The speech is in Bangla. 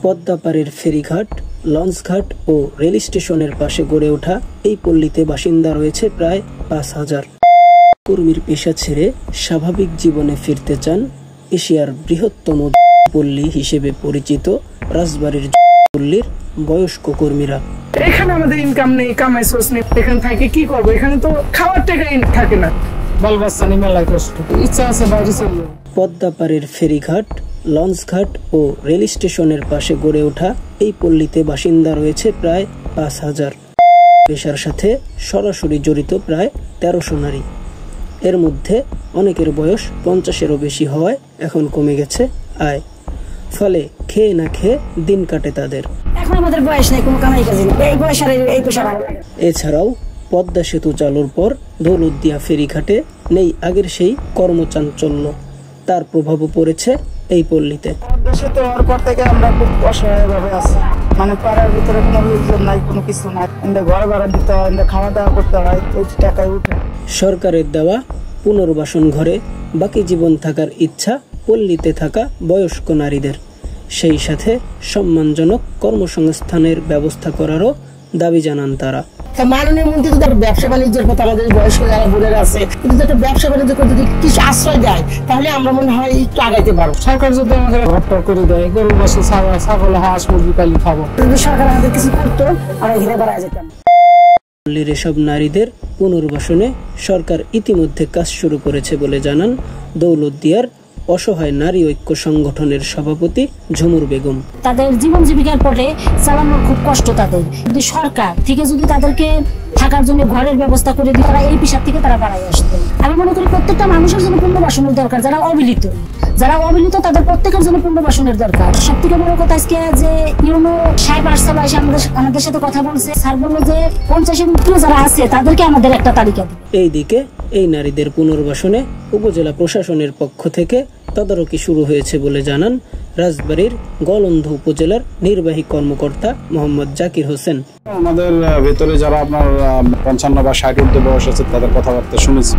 পদ্মাপাড়ের ফেরিঘাট, লঞ্চঘাট ও রেল স্টেশনের পাশে গড়ে ওঠা এই পল্লীতে বাসিন্দা রয়েছে প্রায় ৫,০০০। কর্মীর পেশা ছেড়ে স্বাভাবিক জীবনে ফিরতে চান এশিয়ার বৃহত্তম পল্লী হিসেবে পরিচিত রাজবাড়ীর পল্লীর বয়স্ক কর্মীরা। এখানে আমাদের ইনকাম নেই, কামাই সোর্স নেই, এখানে থাকে কি করবো? এখানে তো খাওয়ার টাকাই থাকে না, বাল বাচ্চা নিয়ে মেলা কষ্ট, ইচ্ছা আছে বাইরে চলবে। পদ্মাপাড়ের ফেরিঘাট, লঞ্চঘাট ও রেল স্টেশনের পাশে গড়ে ওঠা এই পল্লীতে বাসিন্দা রয়েছে প্রায় ৫,০০০। পেশার সাথে সরাসরি জড়িত প্রায় ১৩০০ নারী। এর মধ্যে অনেকের বয়স ৫০-এরও বেশি হওয়ায় এখন কমে গেছে আয়, ফলে খেয়ে না খেয়ে দিন কাটে তাদের। এখন আমাদের বয়স নেই, কোনো কামাই কাজ নেই, এই বয়স আর এই পেশা ভালো লাগে। এছাড়াও পদ্মা সেতু চালুর পর দৌলতদিয়া ফেরিঘাটে নেই আগের সেই কর্মচাঞ্চল্য, তার প্রভাবও পড়েছে এই পল্লীতে। পদ্মা সেতু হওয়ার পর থেকে আমরা খুব অসহায় ভাবে আছি, মানে পাড়ার ভিতরে কোনো লোকজন নাই, কোনো কিছু নাই, ঘর ভাড়া দিতে হয়, খাওয়া দাওয়া করতে হয়, ওই টাকায় উঠে। সরকারের দেওয়া পুনর্বাসন ঘরে বাকি জীবন থাকার ইচ্ছা পল্লীতে থাকা বয়স্ক নারীদের, সেই সাথে সম্মানজনক কর্মসংস্থানের ব্যবস্থা করারও দাবি জানান তারা। মাননীয় মন্ত্রী তো ব্যবসা বাণিজ্যের কথা আমাদের বয়স্ক যারা বোনেরা আছে, কিন্তু একটা ব্যবসা বাণিজ্য করে যদি কিছু আশ্রয় দেয় তাহলে আমরা মনে হয় একটু আগাইতে পারবো। সরকার যদি আমাদের ঘরটা করে দেয়, গরু বসে ছাগল হাঁস মুরগি পালি খাবো, যদি সরকার আমাদের কিছু করতো আমরা ঘিরে বেড়া যেতাম। পল্লীর এসব নারীদের পুনর্বাসনে সরকার ইতিমধ্যে কাজ শুরু করেছে বলে জানান দৌলতদিয়ার অসহায় নারী ঐক্য সংগঠনের সভাপতি ঝুমুর বেগম। তাদের জীবন জীবিকার পথে চালানোর খুব কষ্ট তাদের, যদি সরকার থেকে যদি তাদেরকে থাকার জন্য ঘরের ব্যবস্থা করে দিই, তারা এই পেশার থেকে তারা বাড়াই আসতো। আমি মনে করি প্রত্যেকটা মানুষের জন্য পুনর্বাসনের দরকার, যারা অবিলিত তাদের প্রত্যেকের জন্য পুনর্বাসনের দরকার। সব থেকে বড় কথা আজকে যে ইউনো সাহেব আসছে আমাদের সাথে কথা বলছে, স্যার বললো যে 50-এর উপরে যারা আছে তাদেরকে আমাদের একটা তালিকা দিবে। এইদিকে এই নারীদের পুনর্বাসনে উপজেলা প্রশাসনের পক্ষ থেকে তদারকি শুরু হয়েছে বলে জানান রাজবাড়ীর গলন্ধ উপজেলার নির্বাহী কর্মকর্তা মোহাম্মদ জাকির হোসেন। আমাদের ভেতরে যারা আপনার 55 বা 60 বয়স আছে তাদের কথাবার্তা শুনেছি।